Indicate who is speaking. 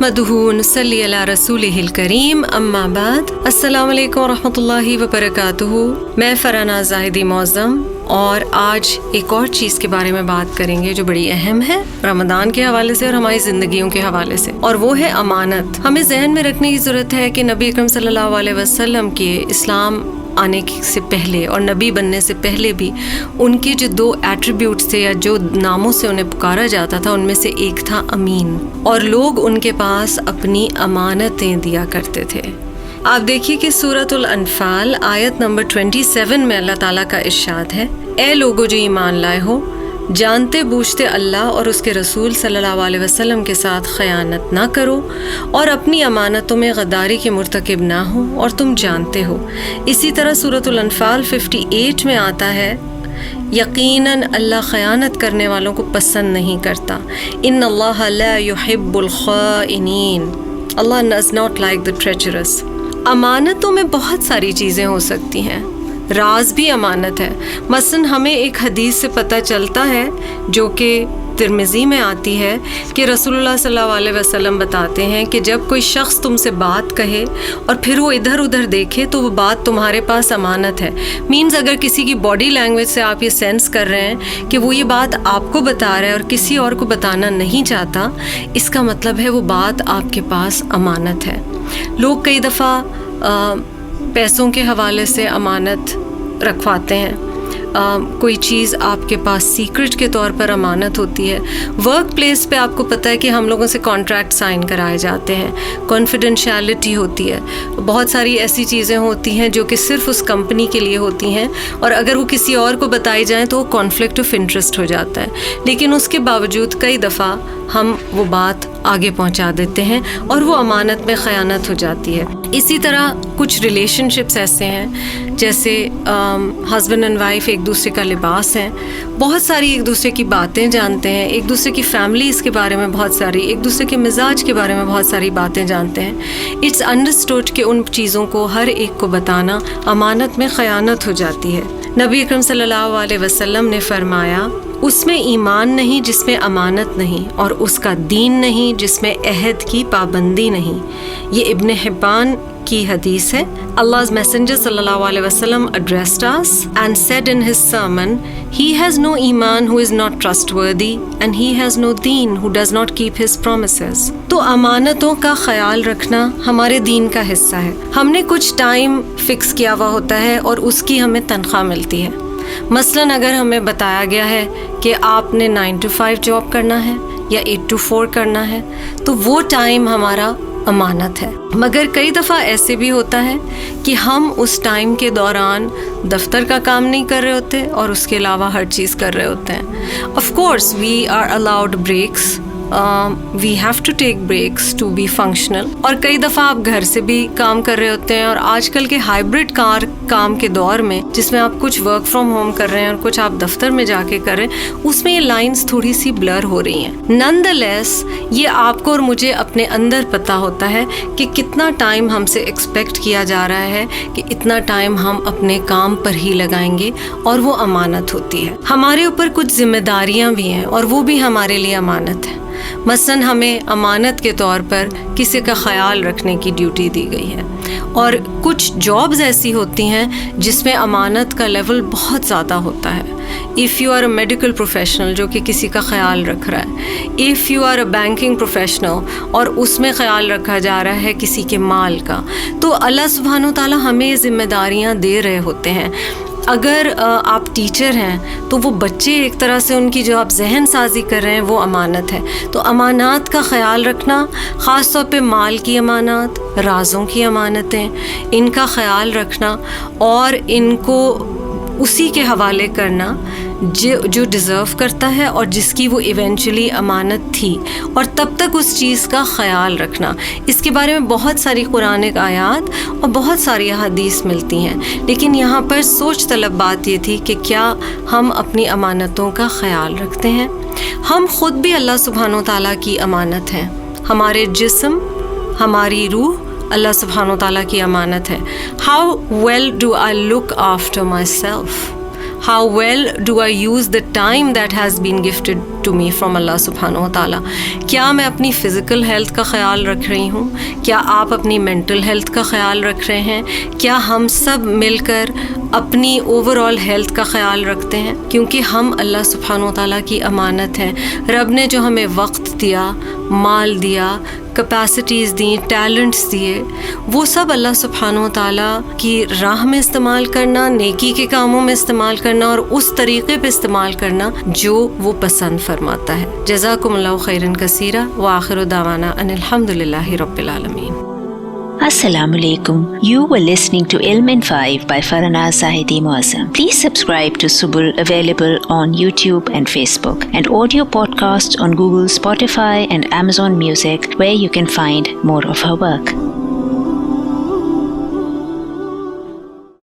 Speaker 1: नहमदुहु नसल्ली अला रसूलिहिल करीम अम्मा बाद। अस्सलाम वालेकुम रहमतुल्लाहि व बरकातुहू। मैं फराना ज़ाहिदी मौज़म और आज एक और चीज़ के बारे में बात करेंगे जो बड़ी अहम है रमज़ान के हवाले से और हमारी ज़िंदगियों के हवाले से, और वो है अमानत। हमें जहन में रखने की ज़रूरत है कि नबी अकरम सल्लल्लाहु अलैहि वसल्लम के इस्लाम आने से पहले और नबी बनने से पहले भी उनके जो दो एट्रीब्यूट्स थे या जो नामों से उन्हें पुकारा जाता था उनमें से एक था अमीन, और लोग उनके पास अपनी अमानतें दिया करते थे। आप देखिए कि सूरतुल अनफाल आयत नंबर 27 में अल्लाह ताला का इरशाद है, ए लोगो जो ईमान लाए हो, जानते बूझते अल्लाह और उसके रसूल सल्लल्लाहु अलैहि वसल्लम के साथ खयानत ना करो और अपनी अमानतों में गद्दारी के मुर्तकिब ना हो और तुम जानते हो। इसी तरह सूरतुल अनफाल 58 में आता है, यकीनन अल्लाह खयानत करने वालों को पसंद नहीं करता। इन्नल्लाह ला युहिब्बुल खाइनीन, Allah does not like the treacherous. अमानतों में बहुत सारी चीज़ें हो सकती हैं, राज भी अमानत है। मसलन हमें एक हदीस से पता चलता है जो कि तिरमिज़ी में आती है कि रसूलुल्लाह सल्लल्लाहु अलैहि वसल्लम बताते हैं कि जब कोई शख्स तुमसे बात कहे और फिर वो इधर उधर देखे तो वो बात तुम्हारे पास अमानत है। मीन्स अगर किसी की बॉडी लैंग्वेज से आप ये सेंस कर रहे हैं कि वो ये बात आपको बता रहा है और किसी और को बताना नहीं चाहता, इसका मतलब है वो बात आपके पास अमानत है। लोग कई दफ़ा पैसों के हवाले से अमानत रखवाते हैं। कोई चीज़ आपके पास सीक्रेट के तौर पर अमानत होती है। वर्क प्लेस पे आपको पता है कि हम लोगों से कॉन्ट्रैक्ट साइन कराए जाते हैं, कॉन्फिडेंशियलिटी होती है, बहुत सारी ऐसी चीज़ें होती हैं जो कि सिर्फ उस कंपनी के लिए होती हैं और अगर वो किसी और को बताई जाए तो वो कॉन्फ्लिक्ट ऑफ इंटरेस्ट हो जाता है। लेकिन उसके बावजूद कई दफ़ा हम वो बात आगे पहुंचा देते हैं और वो अमानत में ख़यानत हो जाती है। इसी तरह कुछ रिलेशनशिप्स ऐसे हैं जैसे हस्बैंड एंड वाइफ एक दूसरे का लिबास हैं, बहुत सारी एक दूसरे की बातें जानते हैं, एक दूसरे की फैमिलीज़ के बारे में बहुत सारी, एक दूसरे के मिजाज के बारे में बहुत सारी बातें जानते हैं। इट्स अंडरस्टूड कि उन चीज़ों को हर एक को बताना अमानत में ख़यानत हो जाती है। नबी अकरम सल्लल्लाहु अलैहि वसल्लम ने फरमाया, उसमें ईमान नहीं जिसमें अमानत नहीं, और उसका दीन नहीं जिसमें अहद की पाबंदी नहीं। ये इब्न हिब्बान की हदीस है। Allah's Messenger sallallahu alaihi wasallam addressed us and said in his sermon, he has no iman who is not trustworthy and he has no deen who does not keep his promises। तो अमानतों का ख्याल रखना हमारे दीन का हिस्सा है। हमने कुछ टाइम फिक्स किया हुआ होता है और उसकी हमें तनख्वाह मिलती है। मसलन अगर हमें बताया गया है कि आपने 9 to 5 जॉब करना है या 8 to 4 करना है, तो वो टाइम हमारा अमानत है। मगर कई दफ़ा ऐसे भी होता है कि हम उस टाइम के दौरान दफ्तर का काम नहीं कर रहे होते और उसके अलावा हर चीज़ कर रहे होते हैं। Of course we are allowed breaks, we have to take breaks to be functional. और कई दफ़ा आप घर से भी काम कर रहे होते हैं और आजकल के हाइब्रिड काम के दौर में जिसमें आप कुछ वर्क फ्रॉम होम कर रहे हैं और कुछ आप दफ्तर में जाके कर रहे हैं, उसमें ये लाइंस थोड़ी सी ब्लर हो रही हैं। नॉनदलेस ये आपको और मुझे अपने अंदर पता होता है कि कितना टाइम हमसे एक्सपेक्ट किया जा रहा है कि इतना टाइम हम अपने काम पर ही लगाएंगे और वो अमानत होती है। हमारे ऊपर कुछ जिम्मेदारियां भी हैं और वो भी हमारे लिए अमानत है। मसलन हमें अमानत के तौर पर किसी का ख्याल रखने की ड्यूटी दी गई है, और कुछ जॉब्स ऐसी होती हैं जिसमें अमानत का लेवल बहुत ज़्यादा होता है। If you are a medical professional जो कि किसी का ख्याल रख रहा है, if you are a banking professional और उसमें ख्याल रखा जा रहा है किसी के माल का, तो अल्लाह सुब्हानो ताला हमें ये जिम्मेदारियाँ दे रहे होते हैं। अगर आप टीचर हैं तो वो बच्चे एक तरह से उनकी जो आप जहन साजी कर रहे हैं वो अमानत है। तो अमानत का ख़याल रखना, ख़ास तौर पे माल की अमानत, राज़ों की अमानतें, इनका ख़याल रखना और इनको उसी के हवाले करना जो डिज़र्व करता है और जिसकी वो इवेंचुअली अमानत थी, और तब तक उस चीज़ का ख़याल रखना। इसके बारे में बहुत सारी कुरानिक आयात और बहुत सारी हदीस मिलती हैं, लेकिन यहाँ पर सोच तलब बात ये थी कि क्या हम अपनी अमानतों का ख़याल रखते हैं। हम ख़ुद भी अल्लाह सुब्हानो ताला की अमानत हैं। हमारे जिस्म, हमारी रूह अल्लाह सुब्हानो ताला की अमानत है। How well do I look after my self, How well do I use the time that has been gifted to me from Allah subhanahu wa ta'ala. کیا میں اپنی فزیکل ہیلتھ کا خیال رکھ رہی ہوں؟ کیا آپ اپنی مینٹل ہیلتھ کا خیال رکھ رہے ہیں؟ کیا ہم سب مل کر اپنی اوور آل ہیلتھ کا خیال رکھتے ہیں؟ کیونکہ ہم اللہ سبحانہ و تعالیٰ کی امانت ہیں. رب نے جو ہمیں وقت دیا، مال دیا، کیپیسٹیز دیں، ٹیلنٹس دیے، وہ سب اللہ سبحانہ و تعالیٰ کی راہ میں استعمال کرنا، نیکی کے کاموں میں استعمال کرنا اور اس طریقے پہ استعمال کرنا جو وہ پسند فرماتا ہے. جزاکم اللہ خیرا کثیرا وآخر دعوانا ان الحمد للہ رب العالمین.
Speaker 2: Assalamu alaikum. You were listening to Ilm in 5 by Faranaz Zahidi Muazzam. Please subscribe to Subul, available on YouTube and Facebook, and audio podcasts on Google, Spotify and Amazon Music, where you can find more of her work.